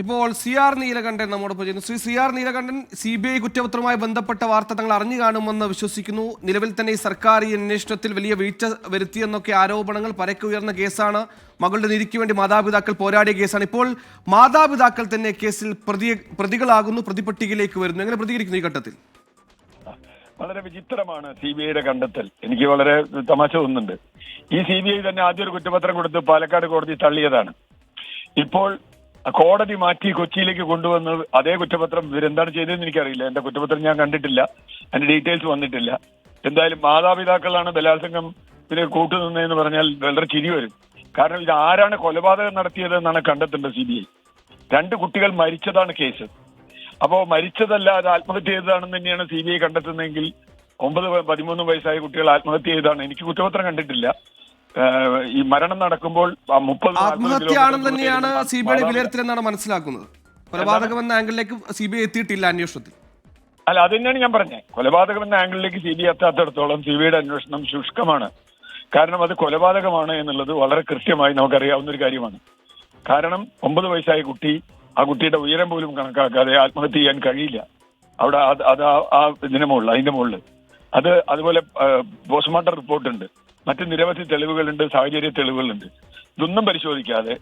ഇപ്പോൾ C R Neelakantan നമ്മോടൊപ്പം ചെയ്യുന്നു. സി ആർ നീലകണ്ഠൻ, CBI കുറ്റപത്രവുമായി ബന്ധപ്പെട്ട വാർത്ത തങ്ങൾ അറിഞ്ഞു കാണുമെന്ന് വിശ്വസിക്കുന്നു. നിലവിൽ തന്നെ ഈ സർക്കാർ ഈ അന്വേഷണത്തിൽ വലിയ വീഴ്ച വരുത്തിയെന്നൊക്കെ ആരോപണങ്ങൾ പരക്കെ ഉയർന്ന കേസാണ്. മകളുടെ നീതിക്ക് വേണ്ടി മാതാപിതാക്കൾ പോരാടിയ കേസാണ്. ഇപ്പോൾ മാതാപിതാക്കൾ തന്നെ കേസിൽ പ്രതികളാകുന്നു, പ്രതിപട്ടികയിലേക്ക് വരുന്നു. എങ്ങനെ പ്രതികരിക്കുന്നു ഈ ഘട്ടത്തിൽ? വളരെ വിചിത്രമാണ് CBIയുടെ കണ്ടെത്തൽ. എനിക്ക് വളരെ തമാശ തോന്നുന്നുണ്ട്. ഈ CBI തന്നെ ആദ്യം ഒരു കുറ്റപത്രം കൊടുത്ത് പാലക്കാട് കോടതി തള്ളിയതാണ്. ഇപ്പോൾ കോടതി മാറ്റി കൊച്ചിയിലേക്ക് കൊണ്ടുവന്ന് അതേ കുറ്റപത്രം ഇവരെന്താണ് ചെയ്തതെന്ന് എനിക്കറിയില്ല. എന്റെ കുറ്റപത്രം ഞാൻ കണ്ടിട്ടില്ല, അതിന്റെ ഡീറ്റെയിൽസ് വന്നിട്ടില്ല. എന്തായാലും മാതാപിതാക്കളാണ് ബലാത്സംഗം ഇതിനെ കൂട്ടുനിന്നതെന്ന് പറഞ്ഞാൽ വളരെ ചിരി വരും. കാരണം ഇത് ആരാണ് കൊലപാതകം നടത്തിയതെന്നാണ് കണ്ടെത്തേണ്ടത് CBI. 2 കുട്ടികൾ മരിച്ചതാണ് കേസ്. അപ്പോ മരിച്ചതല്ല, അത് ആത്മഹത്യ ചെയ്തതാണെന്ന് തന്നെയാണ് CBI കണ്ടെത്തുന്നതെങ്കിൽ 9-13 വയസ്സായ കുട്ടികൾ ആത്മഹത്യ ചെയ്തതാണ്. എനിക്ക് കുറ്റപത്രം കണ്ടിട്ടില്ല. ഈ മരണം നടക്കുമ്പോൾ 30 ആത്മഹത്യയാണെന്ന് തന്നെയാണ് CBIയുടെ വിലയിരുത്തൽ എന്നാണ് മനസ്സിലാക്കുന്നത്. കൊലപാതകം എന്ന ആംഗിളിലേക്ക് CBI എത്തിയിട്ടില്ല അന്വേഷണത്തിൽ. അല്ല, അത് തന്നെയാണ് ഞാൻ പറഞ്ഞത്. കൊലപാതകം എന്ന ആംഗിളിലേക്ക് CBI എത്താത്തിടത്തോളം CBIയുടെ അന്വേഷണം ശുഷ്കമാണ്. കാരണം അത് കൊലപാതകമാണ് എന്നുള്ളത് വളരെ കൃത്യമായി നമുക്കറിയാവുന്ന ഒരു കാര്യമാണ്. കാരണം 9 വയസ്സായ കുട്ടി, ആ കുട്ടിയുടെ ഉയരം പോലും കണക്കാക്കാതെ ആത്മഹത്യ ചെയ്യാൻ കഴിയില്ല. അവിടെ അത് ആ ഇതിന്റെ മുകളിൽ, അതിന്റെ മുകളിൽ അതുപോലെ പോസ്റ്റ്മോർട്ടം റിപ്പോർട്ടുണ്ട്, മറ്റ് നിരവധി തെളിവുകളുണ്ട്, സാഹചര്യ തെളിവുകളുണ്ട്. ഇതൊന്നും പരിശോധിക്കാതെ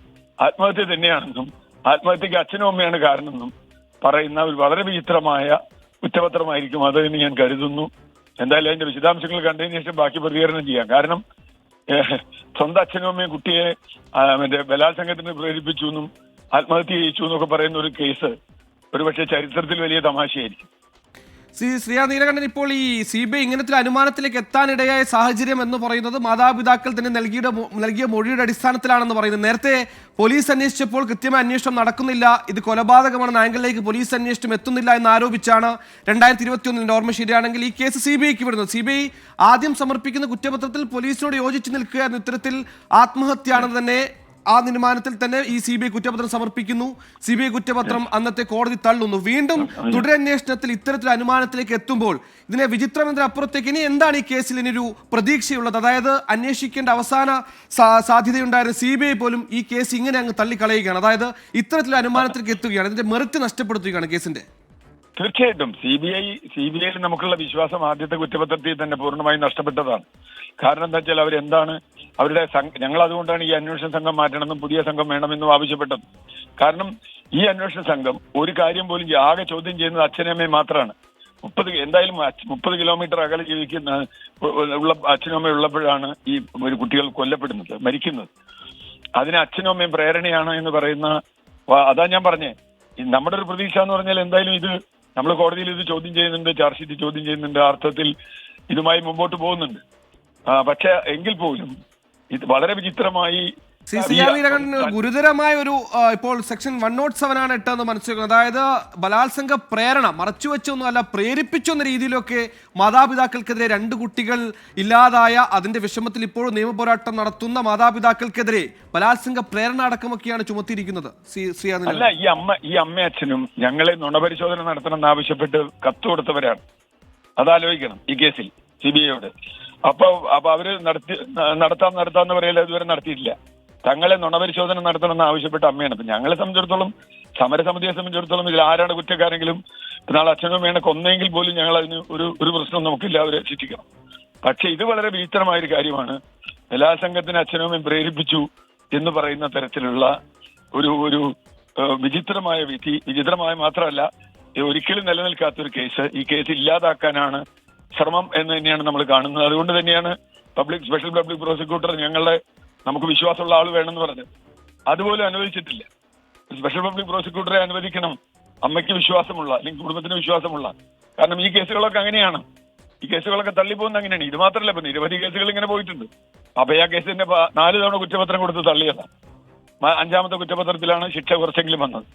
ആത്മഹത്യ തന്നെയാണെന്നും ആത്മഹത്യക്ക് അച്ഛനും അമ്മയാണ് കാരണമെന്നും പറയുന്ന ഒരു വളരെ വിചിത്രമായ കുറ്റപത്രമായിരിക്കും അത് എന്ന് ഞാൻ കരുതുന്നു. എന്തായാലും അതിന്റെ വിശദാംശങ്ങൾ കണ്ടതിന് ശേഷം ബാക്കി പ്രതികരണം ചെയ്യാം. കാരണം സ്വന്തം അച്ഛനും അമ്മയും കുട്ടിയെ മറ്റേ ബലാത്സംഗത്തിന് പ്രേരിപ്പിച്ചു എന്നും ആത്മഹത്യ ചെയ്യിച്ചു എന്നൊക്കെ പറയുന്ന ഒരു കേസ് ഒരുപക്ഷെ ചരിത്രത്തിൽ വലിയ തമാശയായിരിക്കും. ശ്രീ നീലകണ്ഠൻ, ഇപ്പോൾ ഈ CBI ഇങ്ങനത്തെ അനുമാനത്തിലേക്ക് എത്താനിടയായ സാഹചര്യം എന്ന് പറയുന്നത് മാതാപിതാക്കൾ തന്നെ നൽകിയ മൊഴിയുടെ അടിസ്ഥാനത്തിലാണെന്ന് പറയുന്നത്. നേരത്തെ പോലീസ് അന്വേഷിച്ചപ്പോൾ കൃത്യമായ അന്വേഷണം നടക്കുന്നില്ല, ഇത് കൊലപാതകമാണെന്ന ആംഗിളിലേക്ക് പോലീസ് അന്വേഷണം എത്തുന്നില്ല എന്ന് ആരോപിച്ചാണ് 2021 ഓർമ്മ ശരിയാണെങ്കിൽ ഈ കേസ് CBIക്ക് വിടുന്നത്. CBI ആദ്യം സമർപ്പിക്കുന്ന കുറ്റപത്രത്തിൽ പോലീസിനോട് യോജിച്ച് നിൽക്കുക എന്ന ഇത്തരത്തിൽ ആത്മഹത്യയാണെന്ന് തന്നെ ആ തീരുമാനത്തിൽ തന്നെ ഈ CBI കുറ്റപത്രം സമർപ്പിക്കുന്നു. CBI കുറ്റപത്രം അന്നത്തെ കോടതി തള്ളുന്നു. വീണ്ടും തുടരന്വേഷണത്തിൽ ഇത്തരത്തിൽ അനുമാനത്തിലേക്ക് എത്തുമ്പോൾ ഇതിനെ വിചിത്രമെന്നതിന് അപ്പുറത്തേക്ക് ഇനി എന്താണ് ഈ കേസിൽ ഇനിയൊരു പ്രതീക്ഷയുള്ളത്? അതായത് അന്വേഷിക്കേണ്ട അവസാന സാധ്യതയുണ്ടായിരുന്ന CBI പോലും ഈ കേസ് ഇങ്ങനെ അങ്ങ് തള്ളിക്കളയുകയാണ്. അതായത് ഇത്തരത്തിൽ അനുമാനത്തിലേക്ക് എത്തുകയാണ്, ഇതിന്റെ മെറിറ്റ് നഷ്ടപ്പെടുത്തുകയാണ് കേസിന്റെ. തീർച്ചയായിട്ടും CBIയിൽ നമുക്കുള്ള വിശ്വാസം ആദ്യത്തെ കുറ്റപത്രത്തിൽ തന്നെ പൂർണ്ണമായും നഷ്ടപ്പെട്ടതാണ്. കാരണം എന്താ വെച്ചാൽ അവരെന്താണ് അവരുടെ ഞങ്ങൾ അതുകൊണ്ടാണ് ഈ അന്വേഷണ സംഘം മാറ്റണമെന്നും പുതിയ സംഘം വേണമെന്നും ആവശ്യപ്പെട്ടത്. കാരണം ഈ അന്വേഷണ സംഘം ഒരു കാര്യം പോലും ആകെ ചോദ്യം ചെയ്യുന്നത് അച്ഛനമ്മയും മാത്രമാണ്. 30 കിലോമീറ്റർ അകലെ ജീവിക്കുന്ന ഉള്ള അച്ഛനും അമ്മയും ഉള്ളപ്പോഴാണ് ഈ ഒരു കുട്ടികൾ കൊല്ലപ്പെടുന്നത്, മരിക്കുന്നത്. അതിന് അച്ഛനും അമ്മയും പ്രേരണയാണ് എന്ന് പറയുന്ന അതാ ഞാൻ പറഞ്ഞേ. നമ്മുടെ ഒരു പ്രതീക്ഷ എന്ന് പറഞ്ഞാൽ എന്തായാലും ഇത് നമ്മൾ കോടതിയിൽ ഇത് ചോദ്യം ചെയ്യുന്നുണ്ട്, ചാർജ് ഷീറ്റ് ചോദ്യം ചെയ്യുന്നുണ്ട്, അർത്ഥത്തിൽ ഇതുമായി മുമ്പോട്ട് പോകുന്നുണ്ട്. പക്ഷെ എങ്കിൽ പോലും ഇത് വളരെ വിചിത്രമായി ഗുരുതരമായ ഒരു ഇപ്പോൾ സെക്ഷൻ 107 ആണ് ഇട്ടെന്ന് മനസ്സിലാക്കുന്നത്. അതായത് ബലാത്സംഗ പ്രേരണ മറച്ചുവെച്ചൊന്നും അല്ല, പ്രേരിപ്പിച്ചു എന്ന രീതിയിലൊക്കെ മാതാപിതാക്കൾക്കെതിരെ 2 കുട്ടികൾ ഇല്ലാതായ അതിന്റെ വിഷമത്തിൽ ഇപ്പോഴും നിയമപോരാട്ടം നടത്തുന്ന മാതാപിതാക്കൾക്കെതിരെ ബലാത്സംഗ പ്രേരണ അടക്കമൊക്കെയാണ് ചുമത്തിയിരിക്കുന്നത്. അല്ല, ഈ അമ്മയച്ഛനും ഞങ്ങളെ നുണപരിശോധന നടത്തണമെന്ന് ആവശ്യപ്പെട്ട് കത്ത് കൊടുത്തവരാണ്. അതാലോചിക്കണം ഈ കേസിൽ CBIയോട്. അപ്പൊ അവര് നടത്താന്ന് പറയല, ഇതുവരെ നടത്തിയിട്ടില്ല. തങ്ങളെ നുണപരിശോധന നടത്തണമെന്ന് ആവശ്യപ്പെട്ട അമ്മയാണ്. അപ്പൊ ഞങ്ങളെ സംബന്ധിച്ചിടത്തോളം, സമരസമിതിയെ സംബന്ധിച്ചിടത്തോളം ഇതിൽ ആരാണ് കുറ്റക്കാരെങ്കിലും നാളെ അച്ഛനും അമ്മയാണ് കൊന്നെങ്കിൽ പോലും ഞങ്ങൾ അതിന് ഒരു പ്രശ്നവും നമുക്കില്ല, അവരെ ശിക്ഷിക്കണം. പക്ഷെ ഇത് വളരെ വിചിത്രമായൊരു കാര്യമാണ്. ബലാത്സംഗത്തിന് അച്ഛനും അമ്മയും പ്രേരിപ്പിച്ചു എന്ന് പറയുന്ന തരത്തിലുള്ള ഒരു വിചിത്രമായ വിധി, വിചിത്രമായ മാത്രമല്ല ഒരിക്കലും നിലനിൽക്കാത്തൊരു കേസ്. ഈ കേസ് ഇല്ലാതാക്കാനാണ് ശ്രമം എന്ന് തന്നെയാണ് നമ്മൾ കാണുന്നത്. അതുകൊണ്ട് തന്നെയാണ് സ്പെഷ്യൽ പബ്ലിക് പ്രോസിക്യൂട്ടർ നമുക്ക് വിശ്വാസമുള്ള ആൾ വേണമെന്ന് പറഞ്ഞത്. അതുപോലും അനുവദിച്ചിട്ടില്ല. സ്പെഷ്യൽ പബ്ലിക് പ്രോസിക്യൂട്ടറെ അനുവദിക്കണം അമ്മയ്ക്ക് വിശ്വാസമുള്ള, അല്ലെങ്കിൽ കുടുംബത്തിന് വിശ്വാസമുള്ള. കാരണം ഈ കേസുകളൊക്കെ അങ്ങനെയാണ്, ഈ കേസുകളൊക്കെ തള്ളിപ്പോകുന്ന അങ്ങനെയാണ്. ഇത് മാത്രമല്ല, ഇപ്പൊ നിരവധി കേസുകൾ ഇങ്ങനെ പോയിട്ടുണ്ട്. അഭയ കേസിന്റെ 4 തവണ കുറ്റപത്രം കൊടുത്ത് തള്ളിയതാണ്. 5ാമത്തെ കുറ്റപത്രത്തിലാണ് ശിക്ഷ കുറച്ചെങ്കിലും വന്നത്.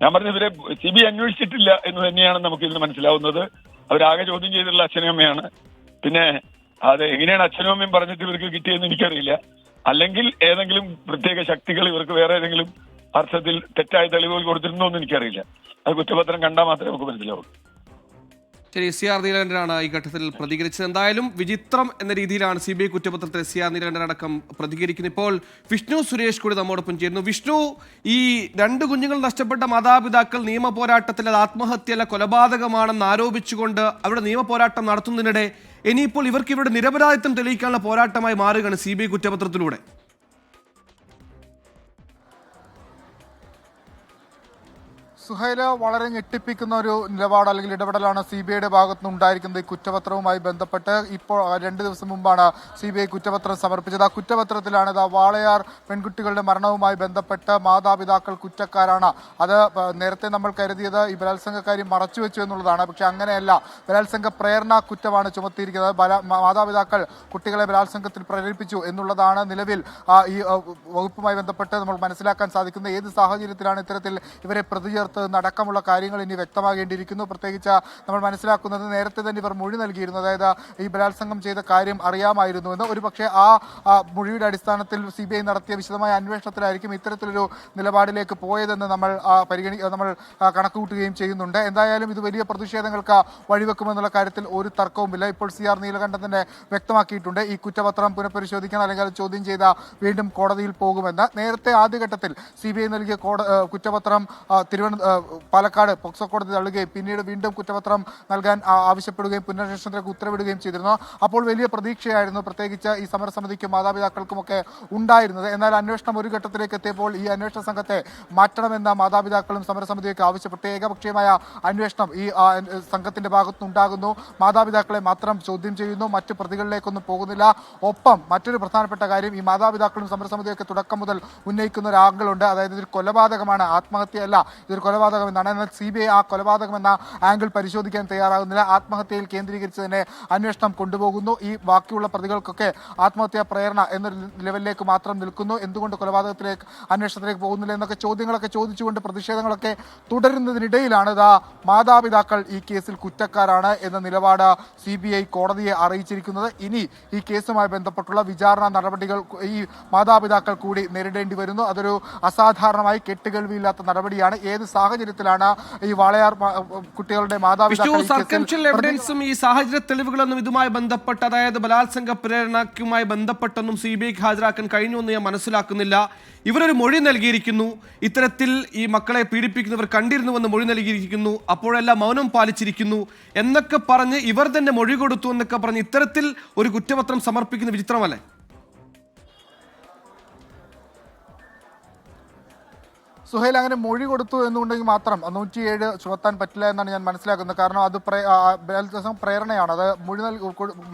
ഞാൻ പറഞ്ഞ ഇവരെ CBI അന്വേഷിച്ചിട്ടില്ല എന്ന് തന്നെയാണ് നമുക്ക് ഇന്ന് മനസ്സിലാവുന്നത്. അവരാകെ ചോദ്യം ചെയ്തിട്ടുള്ള അച്ഛനും അമ്മയാണ്. പിന്നെ അത് എങ്ങനെയാണ് അച്ഛനും അമ്മയും പറഞ്ഞിട്ട് ഇവർക്ക് കിട്ടിയെന്ന് എനിക്കറിയില്ല. അല്ലെങ്കിൽ ഏതെങ്കിലും പ്രത്യേക ശക്തികൾ ഇവർക്ക് വേറെ ഏതെങ്കിലും അർത്ഥത്തിൽ തെറ്റായ തെളിവുകൾ കൊടുത്തിരുന്നോ എന്ന് എനിക്കറിയില്ല. അത് കുറ്റപത്രം കണ്ടാൽ മാത്രമേ നമുക്ക് മനസ്സിലാവൂ. ശരി, CR നീലകണ്ഠനാണ് ഈ ഘട്ടത്തിൽ പ്രതികരിച്ചത്. എന്തായാലും വിചിത്രം എന്ന രീതിയിലാണ് CBI കുറ്റപത്രത്തിൽ CR നീലകണ്ഠൻ അടക്കം പ്രതികരിക്കുന്നത്. ഇപ്പോൾ വിഷ്ണു സുരേഷ് കൂടി നമ്മോടൊപ്പം ചേരുന്നു. വിഷ്ണു, ഈ 2 കുഞ്ഞുങ്ങൾ നഷ്ടപ്പെട്ട മാതാപിതാക്കൾ നിയമ പോരാട്ടത്തിൽ അത് ആത്മഹത്യയല്ല കൊലപാതകമാണെന്ന് ആരോപിച്ചുകൊണ്ട് അവിടെ നിയമ പോരാട്ടം നടത്തുന്നതിനിടെ ഇനിയിപ്പോൾ ഇവർക്ക് ഇവരുടെ നിരപരാധിത്വം തെളിയിക്കാനുള്ള പോരാട്ടമായി മാറുകയാണ് CBI കുറ്റപത്രത്തിലൂടെ. സുഹൈല, വളരെ ഞെട്ടിപ്പിക്കുന്ന ഒരു നിലപാട് അല്ലെങ്കിൽ ഇടപെടലാണ് CBIയുടെ ഭാഗത്തുനിന്ന് ഉണ്ടായിരിക്കുന്നത്. ഈ കുറ്റപത്രവുമായി ബന്ധപ്പെട്ട് ഇപ്പോൾ 2 ദിവസം മുമ്പാണ് CBI കുറ്റപത്രം സമർപ്പിച്ചത്. ആ കുറ്റപത്രത്തിലാണ് വാളയാർ പെൺകുട്ടികളുടെ മരണവുമായി ബന്ധപ്പെട്ട് മാതാപിതാക്കൾ കുറ്റക്കാരാണ്. അത് നേരത്തെ നമ്മൾ കരുതിയത് ഈ ബലാത്സംഗക്കാര്യം മറച്ചുവെച്ചു എന്നുള്ളതാണ്. പക്ഷെ അങ്ങനെയല്ല, ബലാത്സംഗ പ്രേരണ കുറ്റമാണ് ചുമത്തിയിരിക്കുന്നത്. മാതാപിതാക്കൾ കുട്ടികളെ ബലാത്സംഗത്തിൽ പ്രേരിപ്പിച്ചു എന്നുള്ളതാണ് നിലവിൽ ഈ വകുപ്പുമായി ബന്ധപ്പെട്ട് നമ്മൾ മനസ്സിലാക്കാൻ സാധിക്കുന്നത്. ഏത് സാഹചര്യത്തിലാണ് ഇത്തരത്തിൽ ഇവരെ പ്രതി ചേർത്ത് അടക്കമുള്ള കാര്യങ്ങൾ ഇനി വ്യക്തമാകേണ്ടിയിരിക്കുന്നു. പ്രത്യേകിച്ച് നമ്മൾ മനസ്സിലാക്കുന്നത് നേരത്തെ തന്നെ ഇവർ മൊഴി നൽകിയിരുന്നു. അതായത് ഈ ബലാത്സംഗം ചെയ്ത കാര്യം അറിയാമായിരുന്നുവെന്ന്. ഒരുപക്ഷെ ആ മൊഴിയുടെ അടിസ്ഥാനത്തിൽ CBI നടത്തിയ വിശദമായ അന്വേഷണത്തിലായിരിക്കും ഇത്തരത്തിലൊരു നിലപാടിലേക്ക് പോയതെന്ന് നമ്മൾ കണക്കുകൂട്ടുകയും ചെയ്യുന്നുണ്ട്. എന്തായാലും ഇത് വലിയ പ്രതിഷേധങ്ങൾക്ക് വഴിവെക്കുമെന്നുള്ള കാര്യത്തിൽ ഒരു തർക്കവുമില്ല. ഇപ്പോൾ CR നീലകണ്ഠൻ തന്നെ വ്യക്തമാക്കിയിട്ടുണ്ട് ഈ കുറ്റപത്രം പുനഃപരിശോധിക്കാൻ അല്ലെങ്കിൽ അത് ചോദ്യം ചെയ്ത വീണ്ടും കോടതിയിൽ പോകുമെന്ന്. നേരത്തെ ആദ്യഘട്ടത്തിൽ CBI നൽകിയ കുറ്റപത്രം പാലക്കാട് പോക്സോ കോടതി തള്ളുകയും പിന്നീട് വീണ്ടും കുറ്റപത്രം നൽകാൻ ആവശ്യപ്പെടുകയും പുനരന്വേഷണത്തിലേക്ക് ഉത്തരവിടുകയും ചെയ്തിരുന്നു. അപ്പോൾ വലിയ പ്രതീക്ഷയായിരുന്നു പ്രത്യേകിച്ച് ഈ സമരസമിതിക്കും മാതാപിതാക്കൾക്കുമൊക്കെ ഉണ്ടായിരുന്നത്. എന്നാൽ അന്വേഷണം ഒരു ഘട്ടത്തിലേക്ക് എത്തിയപ്പോൾ ഈ അന്വേഷണ സംഘത്തെ മാറ്റണമെന്ന മാതാപിതാക്കളും സമരസമിതിയൊക്കെ ആവശ്യപ്പെട്ടു. ഏകപക്ഷീയമായ അന്വേഷണം ഈ സംഘത്തിന്റെ ഭാഗത്തുനിന്നുണ്ടാകുന്നു. മാതാപിതാക്കളെ മാത്രം ചോദ്യം ചെയ്യുന്നു, മറ്റു പ്രതികളിലേക്കൊന്നും പോകുന്നില്ല. ഒപ്പം മറ്റൊരു പ്രധാനപ്പെട്ട കാര്യം, ഈ മാതാപിതാക്കളും സമരസമിതിയൊക്കെ തുടക്കം മുതൽ ഉന്നയിക്കുന്ന ഒരു ആംഗിളുണ്ട്. അതായത് ഇതൊരു കൊലപാതകമാണ്, ആത്മഹത്യയല്ല, ഇതൊരു കൊലപാതകം എന്നാണ്. എന്നാൽ CBI ആ കൊലപാതകം എന്ന ആംഗിൾ പരിശോധിക്കാൻ തയ്യാറാകുന്നില്ല. ആത്മഹത്യയിൽ കേന്ദ്രീകരിച്ച് തന്നെ അന്വേഷണം കൊണ്ടുപോകുന്നു. ഈ ബാക്കിയുള്ള പ്രതികൾക്കൊക്കെ ആത്മഹത്യാ പ്രേരണ എന്ന ലെവലിലേക്ക് മാത്രം നിൽക്കുന്നു. എന്തുകൊണ്ട് കൊലപാതകത്തിലേക്ക് അന്വേഷണത്തിലേക്ക് പോകുന്നില്ല എന്നൊക്കെ ചോദ്യങ്ങളൊക്കെ ചോദിച്ചുകൊണ്ട് പ്രതിഷേധങ്ങളൊക്കെ തുടരുന്നതിനിടയിലാണ് മാതാപിതാക്കൾ ഈ കേസിൽ കുറ്റക്കാരാണ് എന്ന നിലപാട് CBI കോടതിയെ അറിയിച്ചിരിക്കുന്നത്. ഇനി ഈ കേസുമായി ബന്ധപ്പെട്ടുള്ള വിചാരണ നടപടികൾ ഈ മാതാപിതാക്കൾ കൂടി നേരിടേണ്ടി വരുന്നു. അതൊരു അസാധാരണമായി കെട്ടുകേൾവിയില്ലാത്ത നടപടിയാണ്. ഏത് സാഹചര്യത്തിലാണ് ഈ വാളയാർ കുട്ടികളുടെ സർക്കംഷ്യൽ എവിഡൻസും ഈ സാഹചര്യ തെളിവുകളൊന്നും ഇതുമായി ബന്ധപ്പെട്ട്, അതായത് ബലാത്സംഗ പ്രേരണയ്ക്കുമായി ബന്ധപ്പെട്ടൊന്നും CBIക്ക് ഹാജരാക്കാൻ കഴിഞ്ഞു എന്ന് ഞാൻ മനസ്സിലാക്കുന്നില്ല. ഇവരൊരു മൊഴി നൽകിയിരിക്കുന്നു, ഇത്തരത്തിൽ ഈ മക്കളെ പീഡിപ്പിക്കുന്നവർ കണ്ടിരുന്നുവെന്ന് മൊഴി നൽകിയിരിക്കുന്നു, അപ്പോഴെല്ലാം മൗനം പാലിച്ചിരിക്കുന്നു എന്നൊക്കെ പറഞ്ഞ് ഇവർ തന്നെ മൊഴി കൊടുത്തു എന്നൊക്കെ പറഞ്ഞ് ഇത്തരത്തിൽ ഒരു കുറ്റപത്രം സമർപ്പിക്കുന്ന വിചിത്രമല്ലേ? സുഹൈൽ, അങ്ങനെ മൊഴി കൊടുത്തു എന്നുണ്ടെങ്കിൽ മാത്രം 107 ചുമത്താൻ പറ്റില്ല എന്നാണ് ഞാൻ മനസ്സിലാക്കുന്നത്. കാരണം അത് പ്രേരണയാണ്. അത് മൊഴി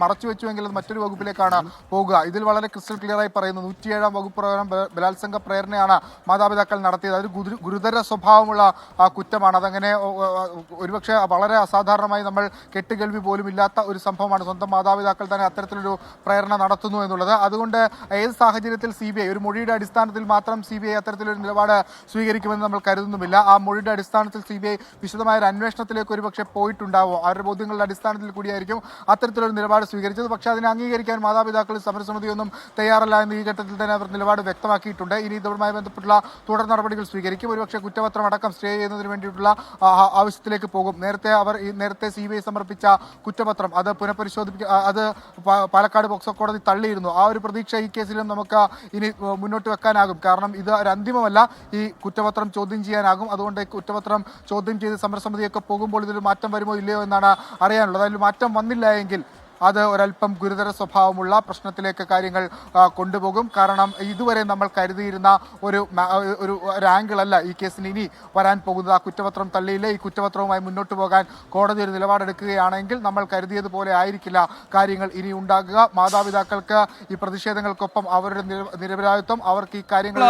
മറച്ചു വെച്ചുവെങ്കിൽ അത് മറ്റൊരു വകുപ്പിലേക്കാണ് പോകുക. ഇതിൽ വളരെ ക്രിസ്റ്റൽ ക്ലിയറായി പറയുന്നു 107 വകുപ്പ് പ്രകാരം ബലാത്സംഗ പ്രേരണയാണ് മാതാപിതാക്കൾ നടത്തിയത്. അത് ഗുരുതര സ്വഭാവമുള്ള കുറ്റമാണ്. അതങ്ങനെ ഒരുപക്ഷെ വളരെ അസാധാരണമായി നമ്മൾ കെട്ടുകേൾവി പോലും ഇല്ലാത്ത ഒരു സംഭവമാണ്. സ്വന്തം മാതാപിതാക്കൾ തന്നെ അത്തരത്തിലൊരു പ്രേരണ നടത്തുന്നു എന്നുള്ളത്. അതുകൊണ്ട് ഏത് സാഹചര്യത്തിൽ CBI ഒരു മൊഴിയുടെ അടിസ്ഥാനത്തിൽ മാത്രം CBI അത്തരത്തിലൊരു നിലപാട് സ്വീകരിക്കുമെന്ന് നമ്മൾ കരുതുന്നുമില്ല. ആ മൊഴിയുടെ അടിസ്ഥാനത്തിൽ CBI വിശദമായ ഒരു അന്വേഷണത്തിലേക്ക് ഒരുപക്ഷെ പോയിട്ടുണ്ടാവും. അവരുടെ ബോധ്യങ്ങളുടെ അടിസ്ഥാനത്തിൽ കൂടിയായിരിക്കും അത്തരത്തിലൊരു നിലപാട് സ്വീകരിച്ചത്. പക്ഷേ അതിനെ അംഗീകരിക്കാൻ മാതാപിതാക്കൾ സമരസമിതിയൊന്നും തയ്യാറല്ല എന്ന് ഈ ഘട്ടത്തിൽ തന്നെ അവർ നിലപാട് വ്യക്തമാക്കിയിട്ടുണ്ട്. ഇനി ഇതുമായി ബന്ധപ്പെട്ടുള്ള തുടർ നടപടികൾ സ്വീകരിക്കും. ഒരുപക്ഷെ കുറ്റപത്രം അടക്കം സ്റ്റേ ചെയ്യുന്നതിന് വേണ്ടിയിട്ടുള്ള ആവശ്യത്തിലേക്ക് പോകും. നേരത്തെ CBI സമർപ്പിച്ച കുറ്റപത്രം അത് പുനഃപരിശോധിപ്പിക്കുക, അത് പാലക്കാട് പോക്സോ കോടതി തള്ളിയിരുന്നു. ആ ഒരു പ്രതീക്ഷ ഈ കേസിലും നമുക്ക് ഇനി മുന്നോട്ട് വെക്കാനാകും. കാരണം ഇത് ഒരു അന്തിമമല്ല, ഈ കുറ്റപത്രം ചോദ്യം ചെയ്യാനാകും. അതുകൊണ്ട് കുറ്റപത്രം ചോദ്യം ചെയ്ത് സമരസമിതിയൊക്കെ പോകുമ്പോൾ ഇതിൽ മാറ്റം വരുമോ ഇല്ലയോ എന്നാണ് അറിയാനുള്ളത്. അതിൽ മാറ്റം വന്നില്ല എങ്കിൽ അത് ഒരല്പം ഗുരുതര സ്വഭാവമുള്ള പ്രശ്നത്തിലേക്ക് കാര്യങ്ങൾ കൊണ്ടുപോകും. കാരണം ഇതുവരെ നമ്മൾ കരുതിയിരുന്ന ഒരു ആംഗിൾ അല്ല ഈ കേസിന് ഇനി വരാൻ പോകുന്നത്. ആ കുറ്റപത്രം തള്ളിയില്ല. ഈ കുറ്റപത്രവുമായി മുന്നോട്ട് പോകാൻ കോടതി ഒരു നിലപാടെടുക്കുകയാണെങ്കിൽ നമ്മൾ കരുതിയതുപോലെ ആയിരിക്കില്ല കാര്യങ്ങൾ ഇനി ഉണ്ടാകുക. മാതാപിതാക്കൾക്ക് ഈ പ്രതിഷേധങ്ങൾക്കൊപ്പം അവരുടെ നിരപരാധിത്വം, അവർക്ക് ഈ കാര്യങ്ങൾ